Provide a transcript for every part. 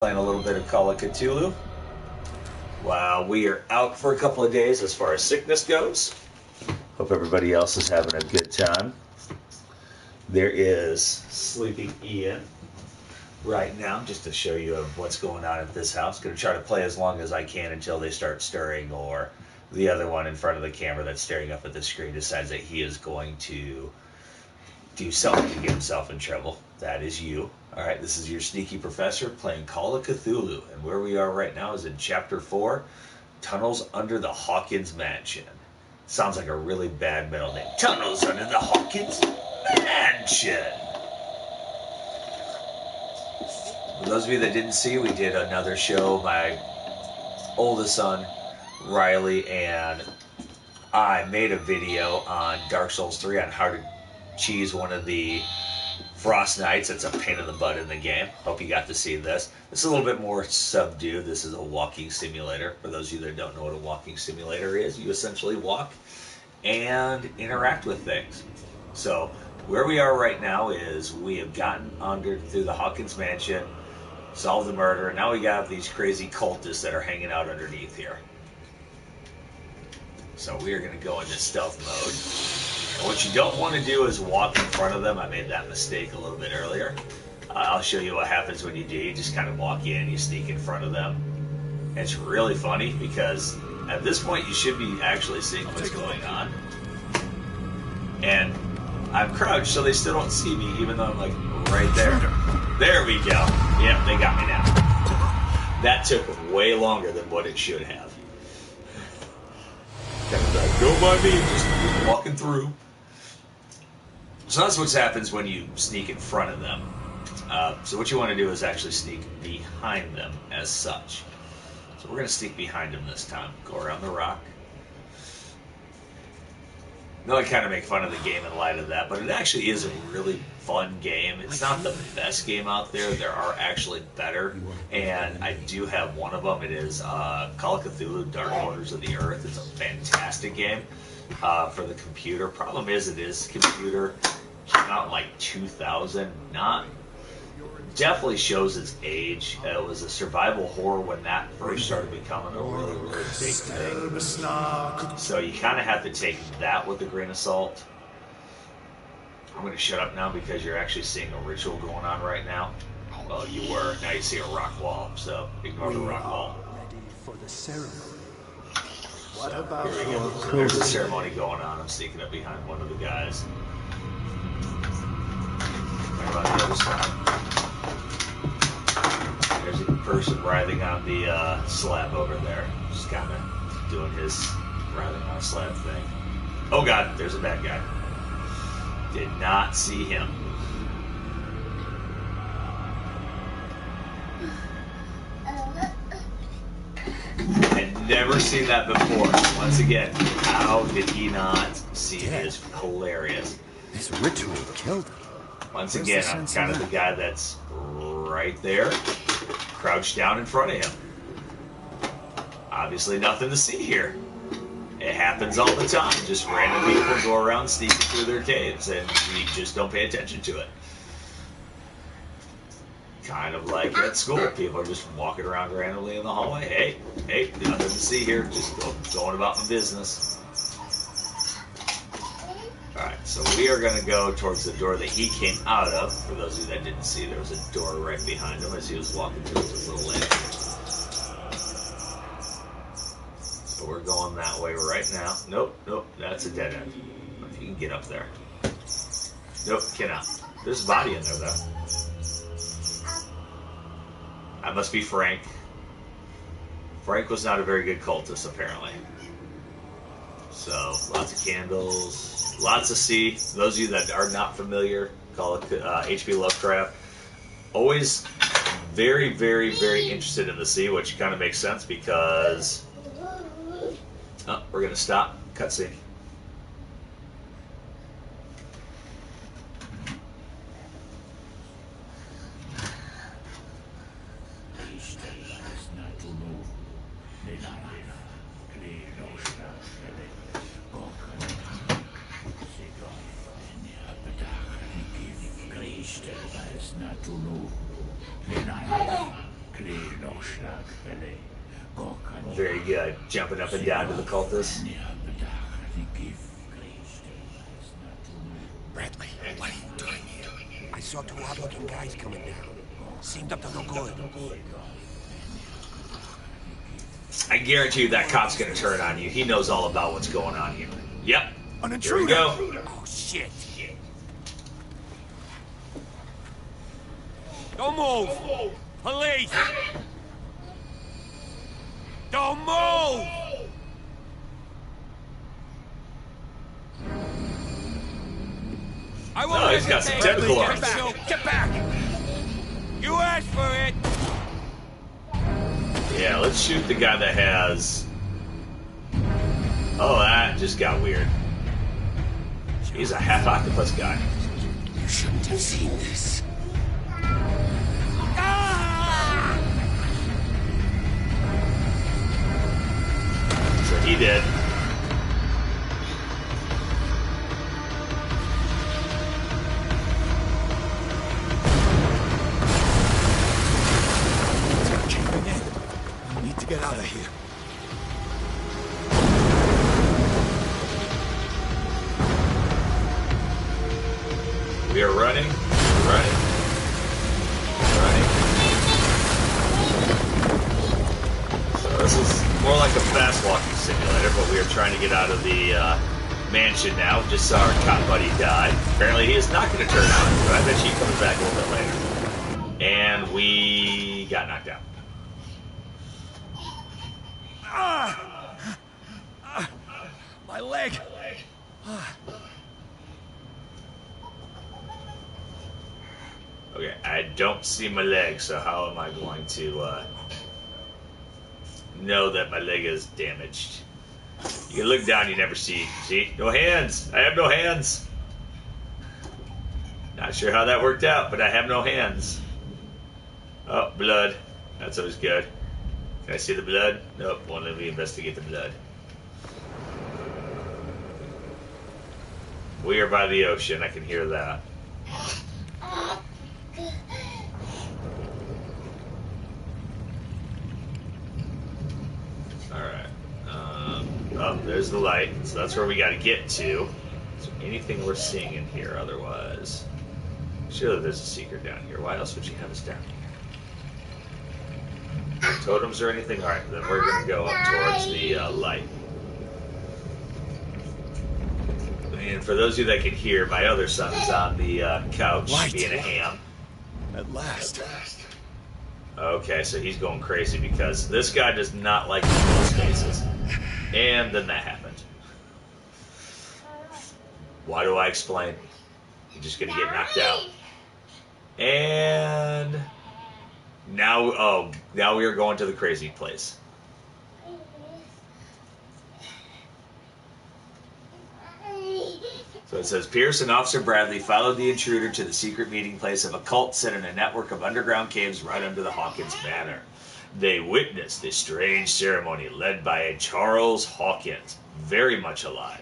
Playing a little bit of Call of Cthulhu. While we are out for a couple of days as far as sickness goes. Hope everybody else is having a good time. There is Sleeping Ian right now, just to show you of what's going on at this house. Going to try to play as long as I can until they start stirring, or the other one in front of the camera that's staring up at the screen decides that he is going to do something to get himself in trouble. That is you. All right, this is your sneaky professor playing Call of Cthulhu, and where we are right now is in Chapter 4, Tunnels Under the Hawkins Mansion. Sounds like a really bad metal name. Tunnels Under the Hawkins Mansion. For those of you that didn't see, we did another show. My oldest son, Riley, and I made a video on Dark Souls 3 on how to cheese one of the Frost Knights. It's a pain in the butt in the game. Hope you got to see this. It's a little bit more subdued. This is a walking simulator. For those of you that don't know what a walking simulator is, you essentially walk and interact with things. So where we are right now is we have gotten through the Hawkins Mansion, solved the murder, and now we got these crazy cultists that are hanging out underneath here. So we are going to go into stealth mode. And what you don't want to do is walk in front of them. I made that mistake a little bit earlier. I'll show you what happens when you do. You just kind of walk in, you sneak in front of them. And it's really funny because at this point you should be actually seeing what's going on. And I'm crouched so they still don't see me, even though I'm like right there. There we go. Yep, they got me now. That took way longer than what it should have. Don't mind me, just walking through. So that's what happens when you sneak in front of them. So what you want to do is actually sneak behind them as such. So we're going to sneak behind them this time. Go around the rock. No, I kind of make fun of the game in light of that, but it actually is a really fun game. It's not the best game out there. There are actually better, and I do have one of them. It is Call of Cthulhu: Dark Waters of the Earth. It's a fantastic game for the computer. Problem is, it is computer. Came out in like 2000. Definitely shows its age. It was a survival horror when that first started becoming a really, really big thing. So you kind of have to take that with a grain of salt. I'm going to shut up now because you're actually seeing a ritual going on right now. Well, you were. Now you see a rock wall, so ignore the rock wall. Ready for the ceremony. What about here we go. So there's a ceremony going on. I'm sneaking up behind one of the guys. Right on the other side. There's a person writhing on the slab over there. Just kind of doing his writhing on a slab thing. Oh god, there's a bad guy. Did not see him. Had never seen that before. Once again, how did he not see it? It is hilarious. This ritual killed him. Once again, I'm kind of the guy that's right there, crouched down in front of him. Obviously nothing to see here. It happens all the time. Just random people go around sneaking through their caves, and we just don't pay attention to it. Kind of like at school. People are just walking around randomly in the hallway. Hey, nothing to see here. Just going about my business. Alright, so we are going to go towards the door that he came out of. For those of you that didn't see, there was a door right behind him as he was walking through his little lantern. So we're going that way right now. Nope, that's a dead end. I don't know if you can get up there. Nope, cannot. There's a body in there, though. That must be Frank. Frank was not a very good cultist, apparently. So, lots of candles. Lots of sea. Those of you that are not familiar, call it H.P. Lovecraft. Always very, very, very interested in the sea, which kind of makes sense because... Oh, we're going to stop. Cutscene. Very good. Jumping up and down to the cultists. Bradley, what are you doing here? I saw two odd-looking guys coming down. Seemed up to no good. I guarantee you that cop's gonna turn on you. He knows all about what's going on here. Yep. An Here we intruder! go. Oh, shit. Don't move! Police! Don't move! I won't Oh, he's got some hesitate. tentacle Get arms. back. Get back! You asked for it! Yeah, let's shoot the guy that has... Oh, that just got weird. He's a half octopus guy. You shouldn't have seen this. So he did. Caving in. We need to get out of here. We are running. So this is more like a fast walking simulator, but we are trying to get out of the mansion now. Just saw our cop buddy die. Apparently he is not going to turn on, but I bet he comes back a little bit later. And we got knocked out. My leg! Okay, I don't see my leg, so how am I going to know that my leg is damaged? You can look down, you never see. See? No hands! I have no hands! Not sure how that worked out, but I have no hands. Oh, blood. That's always good. Can I see the blood? Nope, won't let me investigate the blood. We are by the ocean, I can hear that. Alright. Oh, there's the light. So that's where we gotta get to. Is there anything we're seeing in here otherwise? Surely there's a secret down here. Why else would you have us down here? Totems or anything? Alright, then we're gonna go up towards the light. And for those of you that can hear, my other son is on the couch Light. being a ham. At last. Okay, so he's going crazy because this guy does not like closed spaces. And then that happened. Why do I explain? You're just gonna get knocked out. And now, now we are going to the crazy place. So it says, Pierce and Officer Bradley followed the intruder to the secret meeting place of a cult set in a network of underground caves right under the Hawkins Manor. They witnessed a strange ceremony led by a Charles Hawkins, very much alive.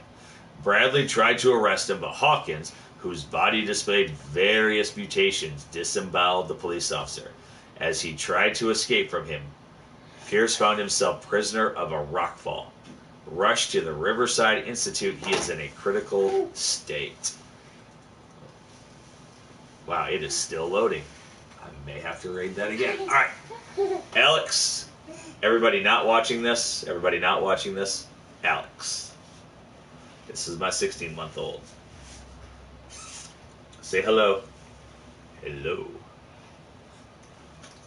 Bradley tried to arrest him, but Hawkins, whose body displayed various mutations, disemboweled the police officer. As he tried to escape from him, Pierce found himself prisoner of a rockfall. Rushed to the Riverside Institute, he is in a critical state. Wow, it is still loading. I may have to raid that again. All right, Alex. Everybody not watching this. Alex. This is my 16-month-old. Say hello. Hello.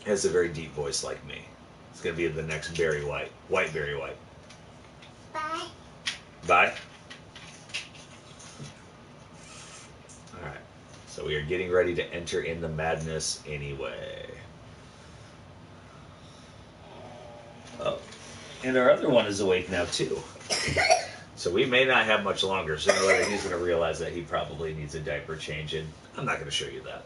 He has a very deep voice like me. It's gonna be the next Barry White. White Barry White. Bye. Bye. Alright. So we are getting ready to enter in the madness anyway. Oh. And our other one is awake now too. So we may not have much longer. Sooner or later he's going to realize that he probably needs a diaper change, and I'm not going to show you that.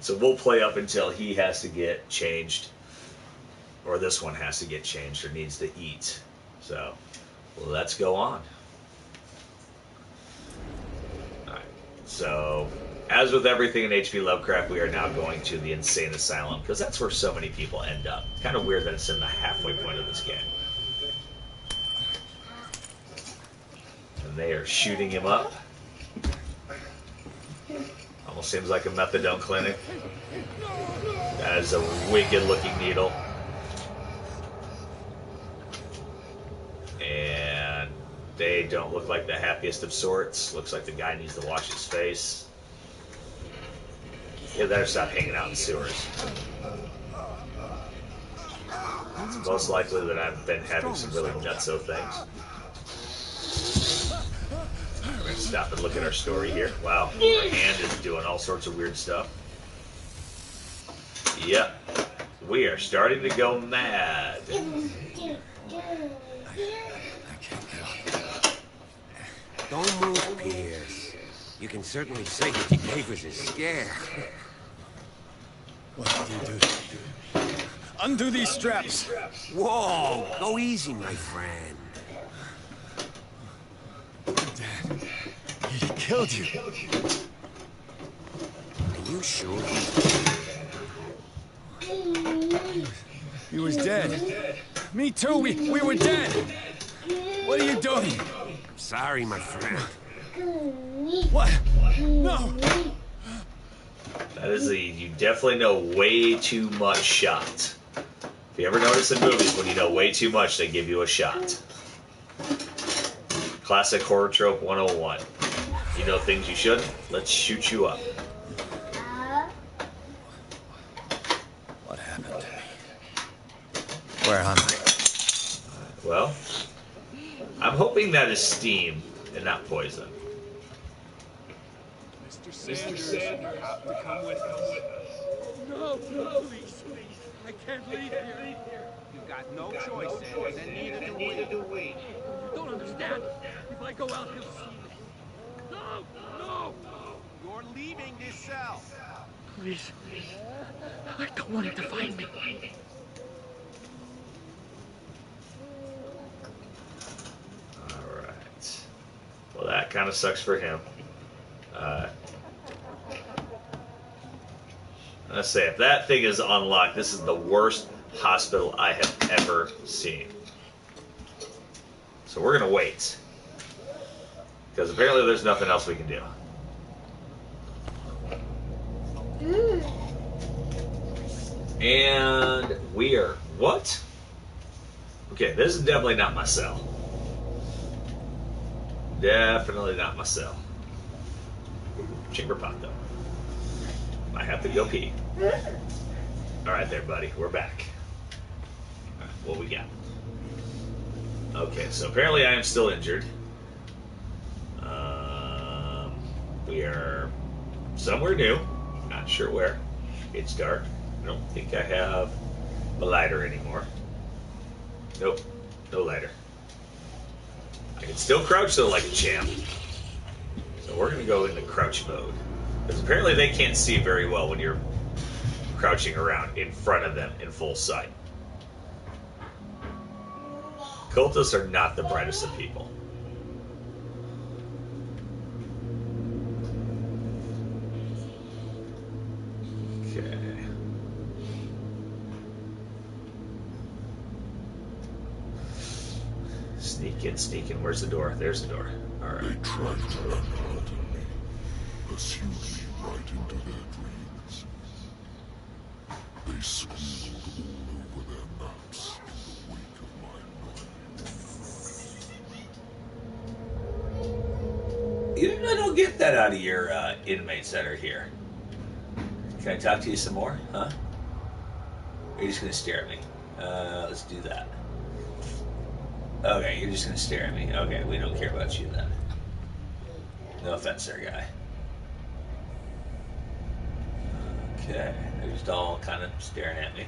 So we'll play up until he has to get changed, or this one has to get changed or needs to eat. So let's go on. Alright, so As with everything in H.P. Lovecraft, we are now going to the insane asylum because that's where so many people end up. Kind of weird that it's in the halfway point of this game. And they are shooting him up. Almost seems like a methadone clinic. That is a wicked-looking needle. And they don't look like the happiest of sorts. Looks like the guy needs to wash his face. They better stop hanging out in sewers. It's most likely that I've been having some really nutso things. We're going to stop and look at our story here. Wow, my hand is doing all sorts of weird stuff. Yep, we are starting to go mad. Don't move, Pierce. You can certainly say that you gave us a scare. What did you do? Undo these straps. Whoa, go easy, my friend. Dad, he killed you. Are you sure? He was dead. Me too, we were dead. What are you doing? Sorry, my friend. What? No! That is you definitely know way too much shot. If you ever notice in movies, when you know way too much, they give you a shot. Classic horror trope 101. You know things you shouldn't? Let's shoot you up. What happened to me? Where am I? Well, I'm hoping that is steam and not poison. Mr. Sanders, you have to come with us. No, please. I can't leave here. You've got no choice, Sanders, and neither do we. You don't understand. If I go out, he'll see me. No! You're leaving this cell. Please. I don't want him to find me. Alright. Well, that kind of sucks for him. Let's say, if that thing is unlocked, this is the worst hospital I have ever seen. So we're going to wait. Because apparently there's nothing else we can do. And we are... What? Okay, this is definitely not my cell. Definitely not my cell. Chamber pot, though. I have to go pee. Alright there, buddy. We're back. All right, what we got? Okay, so apparently I am still injured. We are somewhere new. Not sure where. It's dark. I don't think I have a lighter anymore. Nope. No lighter. I can still crouch, though, like a champ. So we're going to go into crouch mode. Because apparently they can't see very well when you're crouching around in front of them in full sight. Cultists are not the brightest of people. Okay. Sneak in. Where's the door? There's the door. All right. They tried to unharden me, pursue me right into their dreams. They squealed all over their maps in the wake of my murder. I don't get that out of your inmates that are here. Can I talk to you some more? Huh? Or are you just going to stare at me? Let's do that. Okay, you're just going to stare at me. Okay, we don't care about you then. No offense there, guy. Okay, they're just all kind of staring at me.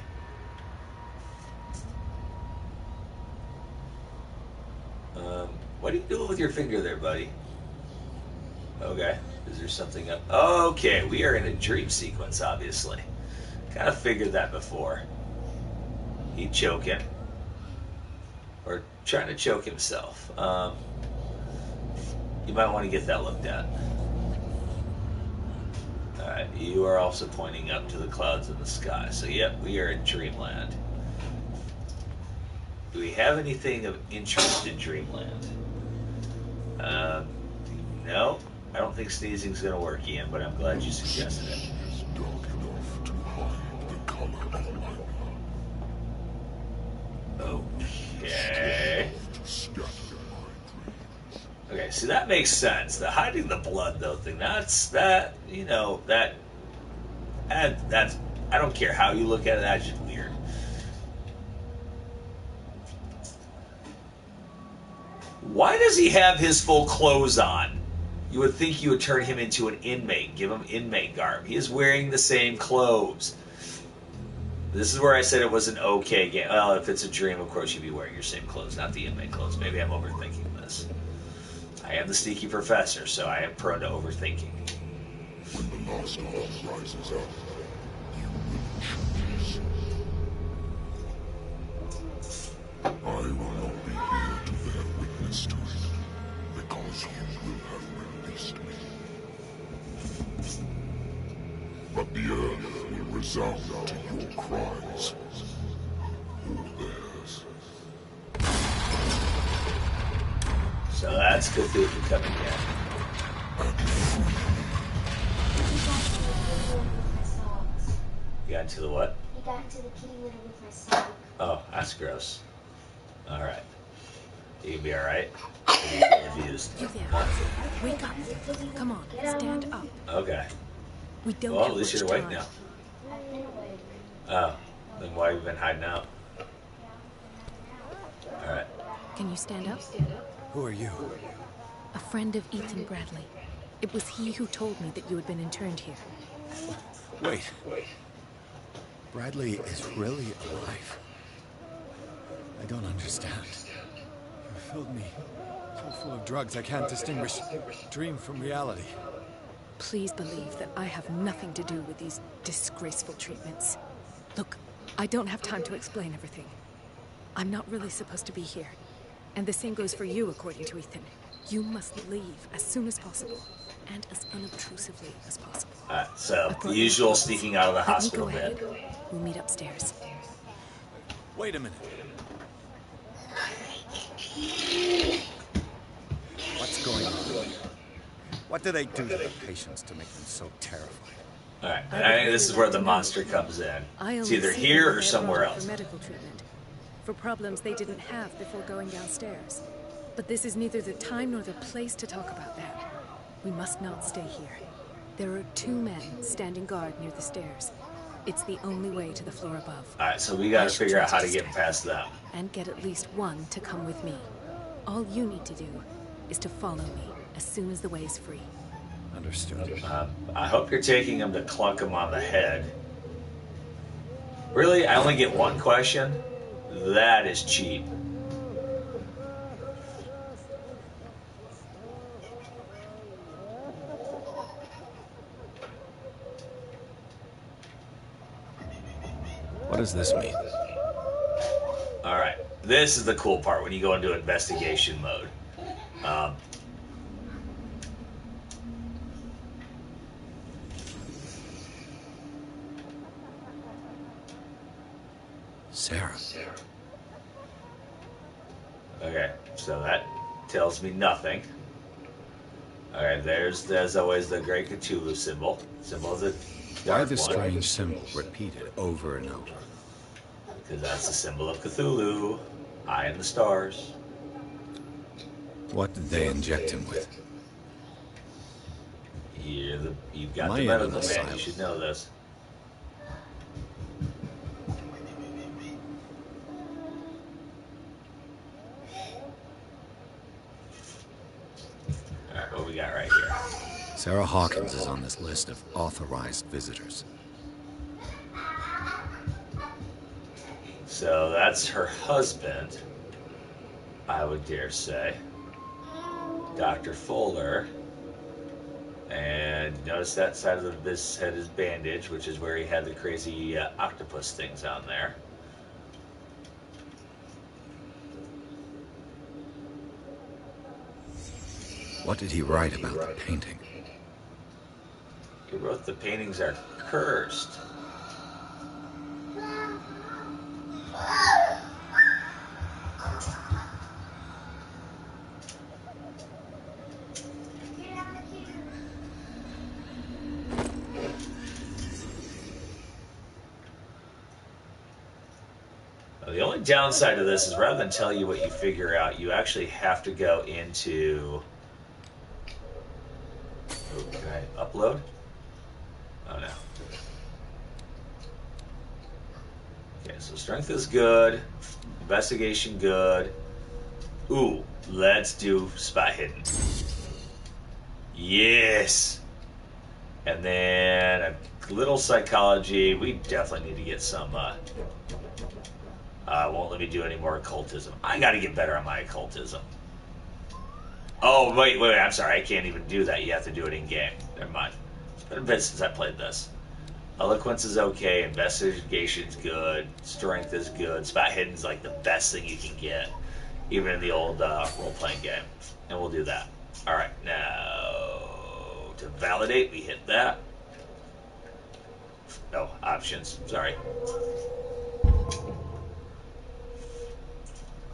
What are you doing with your finger there, buddy? Okay, is there something up? Okay, we are in a dream sequence, obviously. Kind of figured that before. He choking. Or trying to choke himself. You might want to get that looked at. Alright, you are also pointing up to the clouds in the sky. So, yep, we are in Dreamland. Do we have anything of interest in Dreamland? No. I don't think sneezing's going to work, Ian, but I'm glad you suggested it. Is dark enough to hide the color of my blood. Okay. To scatter my dreams. Okay, see, that makes sense. The hiding the blood, though, thing, that's I don't care how you look at it, that's just weird. Why does he have his full clothes on? You would think you would turn him into an inmate, give him inmate garb. He is wearing the same clothes. This is where I said it was an okay game. Well, if it's a dream, of course you'd be wearing your same clothes, not the inmate clothes. Maybe I'm overthinking this. I am the sneaky professor, so I am prone to overthinking. When the last dawn rises up, you will choose. I will not be here to bear witness to it, because you will have released me. But the earth will resound to your cries, or theirs. So that's Cthulhu coming in. You got into the what? You got into the kitty litter with my sock. Oh, that's gross. Alright. You gonna be alright? Or you get confused? You there. Wake up. Come on, stand up. Okay. We don't Well, have at least much you're awake time. now. I've been awake. Oh. Then why have you been hiding out? Alright. Can you stand up? Who are you? A friend of Ethan Bradley. It was he who told me that you had been interned here. Wait. Bradley is really alive? I don't understand. You filled me so full of drugs I can't distinguish dream from reality. Please believe that I have nothing to do with these disgraceful treatments. Look, I don't have time to explain everything. I'm not really supposed to be here. And the same goes for you, according to Ethan. You must leave as soon as possible, and as unobtrusively as possible. Alright, so the usual sneaking out of the Let me hospital go ahead. bed. We'll meet upstairs. Wait a minute. What's going on? What do they do to the patients to make them so terrified? Alright, and I think this is where the monster comes in. It's either here or somewhere else. For medical treatment, for problems they didn't have before going downstairs. But this is neither the time nor the place to talk about that. We must not stay here. There are 2 men standing guard near the stairs. It's the only way to the floor above. Alright, so we gotta figure out how to get past them. And get at least one to come with me. All you need to do is to follow me as soon as the way is free. Understood. I hope you're taking him to clunk him on the head. Really? I only get one question? That is cheap. What does this mean? Alright, this is the cool part when you go into investigation mode. Sarah. Okay, so that tells me nothing. Alright, there's as always the great Cthulhu symbol. Symbol of the Why dark the one. strange symbol repeated over and over? Because that's the symbol of Cthulhu. Eye in the stars. What did they inject him with? You've got Am I the in medical an man. asylum? You should know this. Alright, what we got right here? Sarah Hawkins is on this list of authorized visitors. So that's her husband, I would dare say. Dr. Fuller. And notice that side of this head is bandaged, which is where he had the crazy octopus things on there. What did he write about the painting? He wrote the paintings are cursed. Now, the only downside of this is rather than tell you what you figure out, you actually have to go into... Oh, can I upload? Oh, no. Okay, so strength is good. Investigation good. Ooh, let's do spot hidden. Yes! And then a little psychology. We definitely need to get some... won't let me do any more occultism. I gotta get better on my occultism. Oh, wait, I'm sorry. I can't even do that. You have to do it in-game. Never mind. It's been a bit since I played this. Eloquence is okay. Investigation's good. Strength is good. Spot hidden's like the best thing you can get, even in the old role-playing game. And we'll do that. All right, now to validate, we hit that. No, options. Sorry.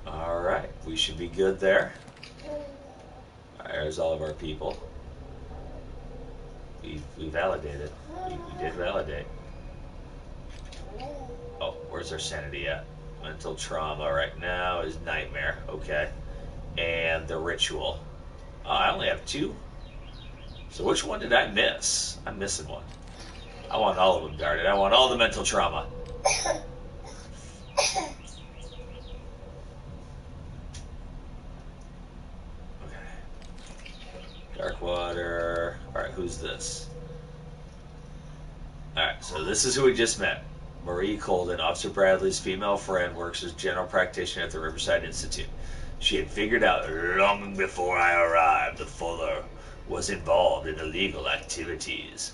All right, we should be good there. All right, there's all of our people. We validated. We did validate. Oh, where's our sanity at? Mental trauma right now is nightmare. Okay. And the ritual. Oh, I only have 2. So which one did I miss? I'm missing one. I want all of them guarded. I want all the mental trauma. Dark water. Alright, who's this? Alright, so this is who we just met. Marie Colden, Officer Bradley's female friend, works as general practitioner at the Riverside Institute. She had figured out long before I arrived that Fuller was involved in illegal activities.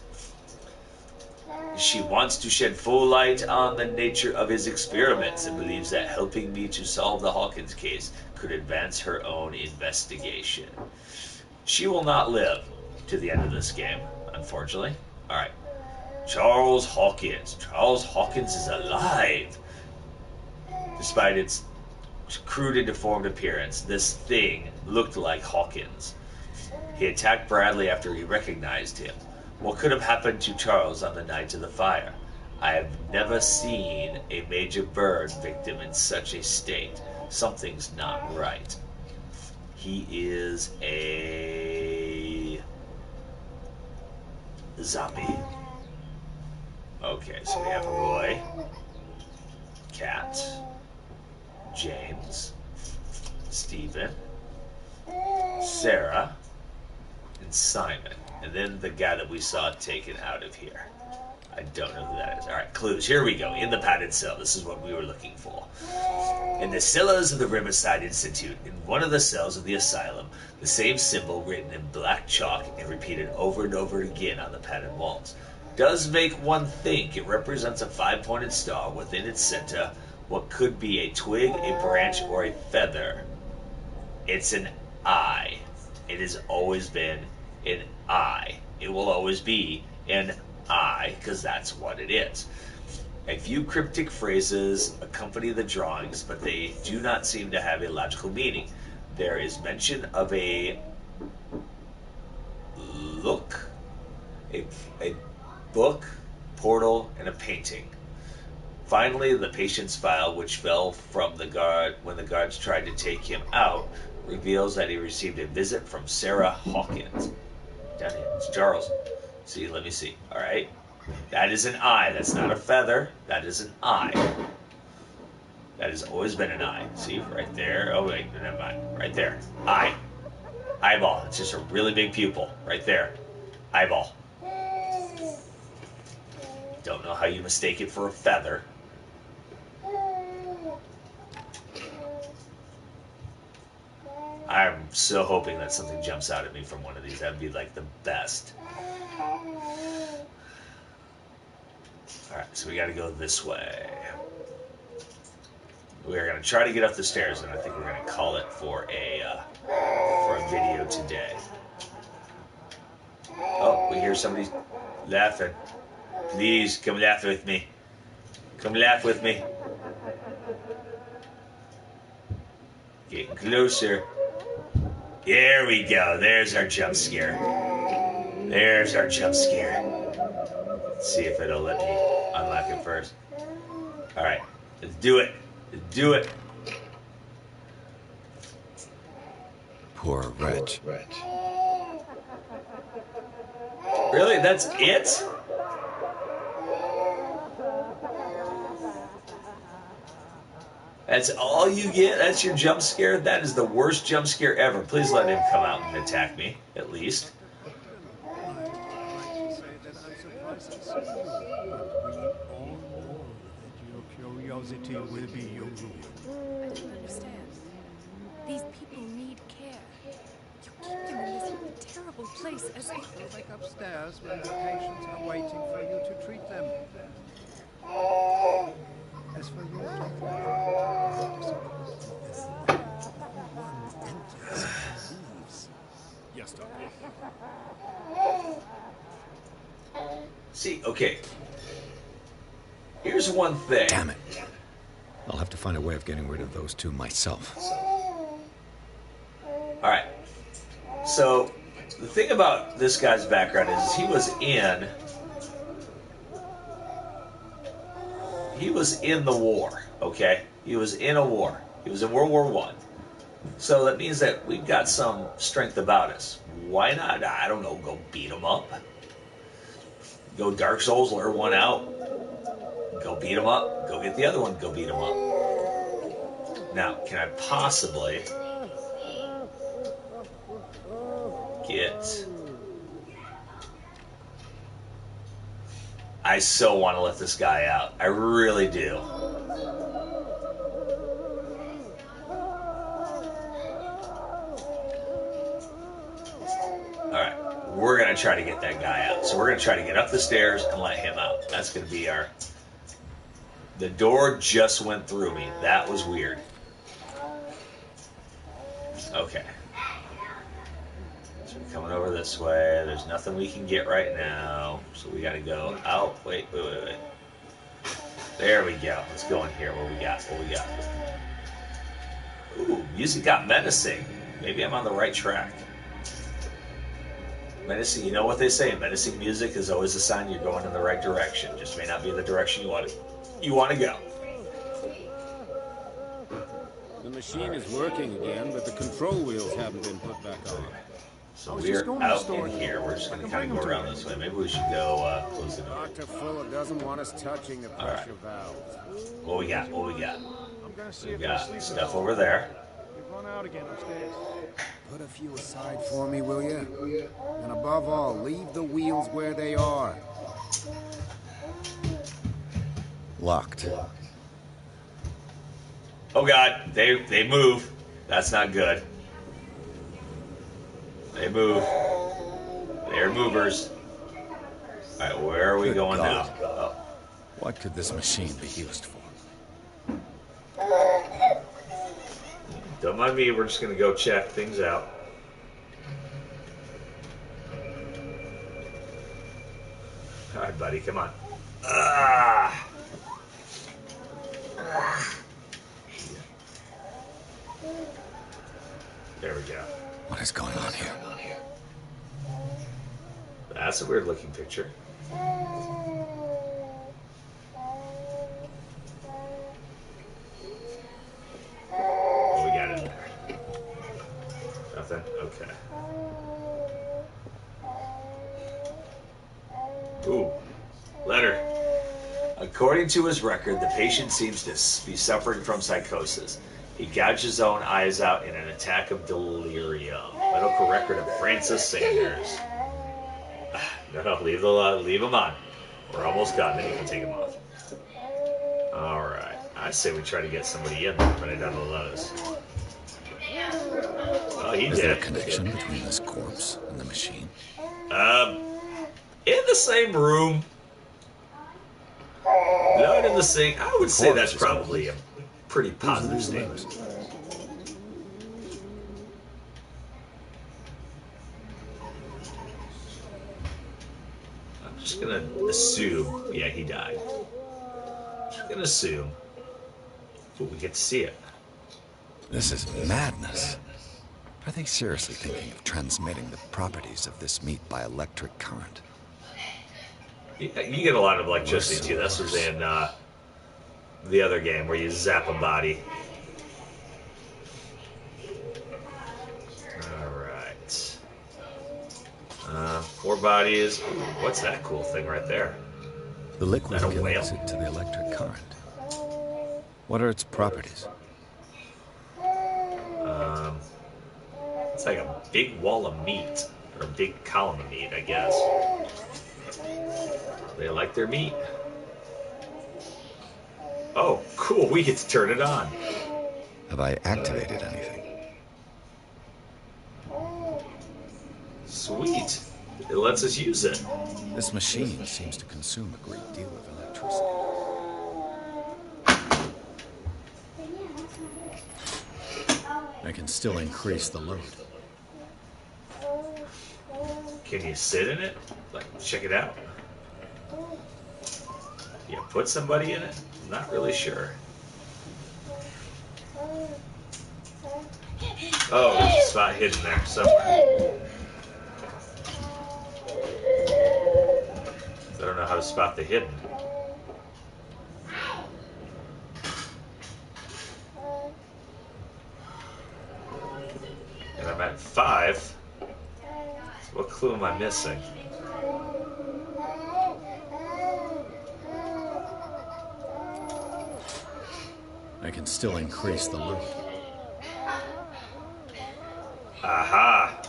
She wants to shed full light on the nature of his experiments and believes that helping me to solve the Hawkins case could advance her own investigation. She will not live to the end of this game, unfortunately. Alright. Charles Hawkins. Charles Hawkins is alive. Despite its crude and deformed appearance, this thing looked like Hawkins. He attacked Bradley after he recognized him. What could have happened to Charles on the night of the fire? I have never seen a major burn victim in such a state. Something's not right. He is a zombie. Okay, so we have Roy, Kat, James, Stephen, Sarah, and Simon. And then the guy that we saw taken out of here. I don't know who that is. Alright, clues. Here we go. In the padded cell. This is what we were looking for. In the cellars of the Riverside Institute, in one of the cells of the asylum, the same symbol written in black chalk and repeated over and over again on the padded walls does make one think it represents a 5-pointed star within its center, what could be a twig, a branch, or a feather. It's an eye. It has always been an eye. It will always be an eye, because that's what it is. A few cryptic phrases accompany the drawings, but they do not seem to have a logical meaning. There is mention of a book, portal, and a painting. Finally, the patient's file, which fell from the guard when the guards tried to take him out, reveals that he received a visit from Sarah Hawkins. Down here, it's Charles. See, let me see. All right. That is an eye. That's not a feather. That is an eye. That has always been an eye. See, right there. Oh, wait, never mind. Right there. Eye. Eyeball. It's just a really big pupil. Right there. Eyeball. Don't know how you mistake it for a feather. I'm so hoping that something jumps out at me from one of these. That would be like the best. Alright, so we got to go this way. We're going to try to get up the stairs, and I think we're going to call it for a video today. Oh, we hear somebody Laughing. Please, come laugh with me. Come laugh with me. Getting closer. There we go. There's our jump scare. There's our jump scare. Let's see if it'll let me unlock it first. Alright. Let's do it. Let's do it. Poor wretch. Really? That's it? That's all you get? That's your jump scare? That is the worst jump scare ever. Please let him come out and attack me, at least. I'd like to say that I'm surprised to see you, but we all know that your curiosity will be your ruin. I don't understand. These people need care. You keep them in this terrible place as if... Go back upstairs when the patients are waiting for you to treat them. As for your Yes, Doctor. See, okay. Here's one thing. Damn it. I'll have to find a way of getting rid of those two myself. Alright. So, the thing about this guy's background is he was in the war, okay? He was in a war. He was in World War I. So that means that we've got some strength about us. Why not, I don't know, go beat him up? Go Dark Souls, lure one out. Go beat him up. Go get the other one, go beat him up. Now, can I possibly get... I so want to let this guy out. I really do. Alright, we're going to try to get that guy out. So we're going to try to get up the stairs and let him out. That's going to be our... The door just went through me. That was weird. Okay. So we're coming over this way. There's nothing we can get right now. So we got to go out. Wait. There we go. Let's go in here. What we got? Ooh, music got menacing. Maybe I'm on the right track. Menacing, you know what they say. Menacing music is always a sign you're going in the right direction. Just may not be the direction you want to go. The machine is working again, but the control wheels haven't been put back on. So we're out in here. We're just going to kind of go around this way. Maybe we should go close the door. Dr. Fuller doesn't want us touching the pressure valves. What we got? I'm gonna see We if they're got sleeping. stuff over there. We've run out again upstairs. Put a few aside for me, will you? And above all, leave the wheels where they are. Locked. Oh God, they move. That's not good. They move. They're movers. All right, where are we going now? Oh. What could this machine be used for? Don't mind me. We're just gonna go check things out. All right, buddy, come on. There we go. What is going on here? That's a weird looking picture. What we got in there? Nothing? Okay. Ooh. Letter. According to his record, the patient seems to be suffering from psychosis. He gouged his own eyes out in an attack of delirium. Medical record of Francis Sanders. No, leave him on. We're almost done, then you can take him off. Alright. I say we try to get somebody in there, but I don't let us. Oh, he Is did. there a connection between this corpse and the machine? In the same room. Not in the same... I would say that's probably a pretty positive statement. just gonna assume, yeah, he died. Just gonna assume, but we get to see it. This is madness. Are they seriously thinking of transmitting the properties of this meat by electric current? You get a lot of electricity too. This was in the other game where you zap a body. Alright. 4 bodies. Ooh, what's that cool thing right there? The liquid Is that a whale? connects it to the electric current. What are its properties? It's like a big wall of meat. Or a big column of meat, I guess. They like their meat. Oh, cool. We get to turn it on. Have I activated anything? Sweet. It lets us use it. This machine seems to consume a great deal of electricity. I can still increase the load. Can you sit in it? Like, check it out. You put somebody in it? I'm not really sure. Oh, there's a spot hidden there somewhere. I don't know how to spot the hidden. And I'm at 5. So what clue am I missing? I can still increase the load. Aha!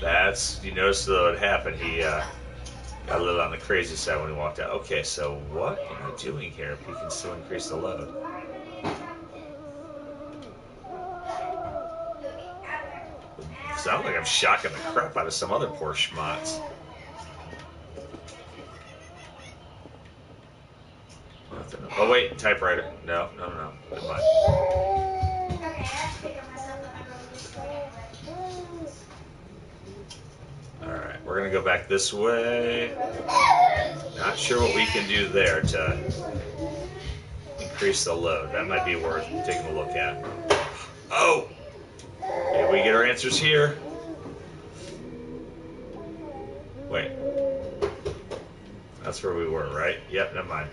That's, you notice though it happened, he got a little on the crazy side when he walked out. Okay, so what am I doing here if he can still increase the load? Sounds like I'm shocking the crap out of some other poor schmucks. Oh wait, typewriter. No. Never mind. Alright, we're gonna go back this way. Not sure what we can do there to increase the load. That might be worth taking a look at. Oh! Maybe we get our answers here. Wait. That's where we were, right? Yep, never mind.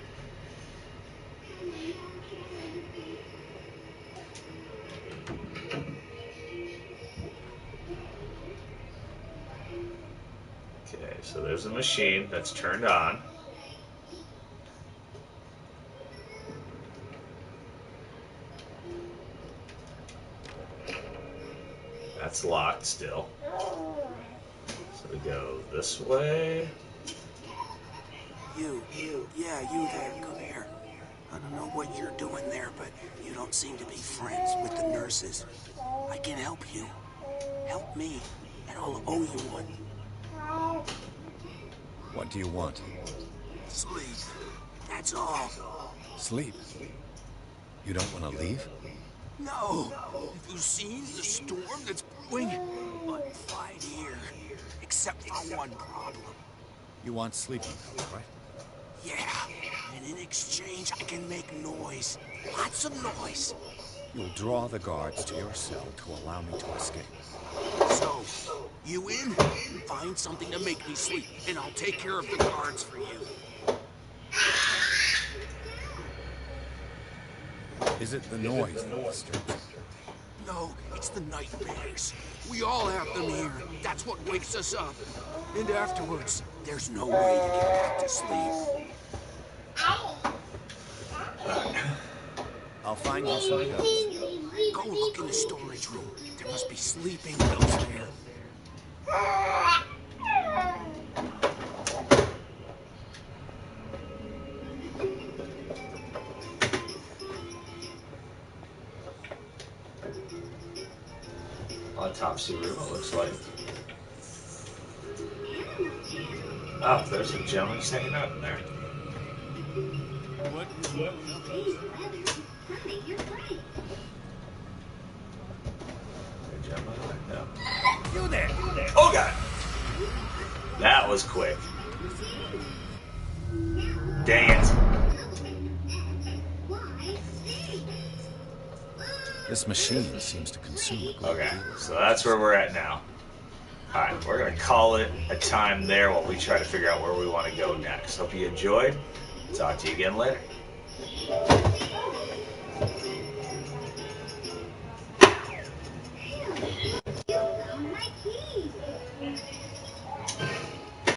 Okay, so there's a machine that's turned on. That's locked still. So we go this way. You there, come here. I don't know what you're doing there, but you don't seem to be friends with the nurses. I can help you. Help me, and I'll owe you one. What do you want? Sleep. That's all. Sleep? You don't want to leave? No. Have you seen the storm that's brewing? I'm fine here, except for one problem. You want sleeping pills, right? Yeah, and in exchange I can make noise. Lots of noise. You'll draw the guards to your cell to allow me to escape. So, you in? Find something to make me sleep, and I'll take care of the guards for you. Is it the noise that disturbs you? No, it's the nightmares. We all have them here. That's what wakes us up. And afterwards, there's no way to get back to sleep. I'll find you some pills. Go look in the storage room. There must be sleeping pills there. Autopsy room, it looks like. Oh, there's a gentleman just hanging out in there. What is your purpose? No. You there! Oh god! That was quick. Dang it. This machine seems to consume a great Okay, deal. so that's where we're at now. Alright, we're going to call it a time there while we try to figure out where we want to go next. Hope you enjoyed. Talk to you again later.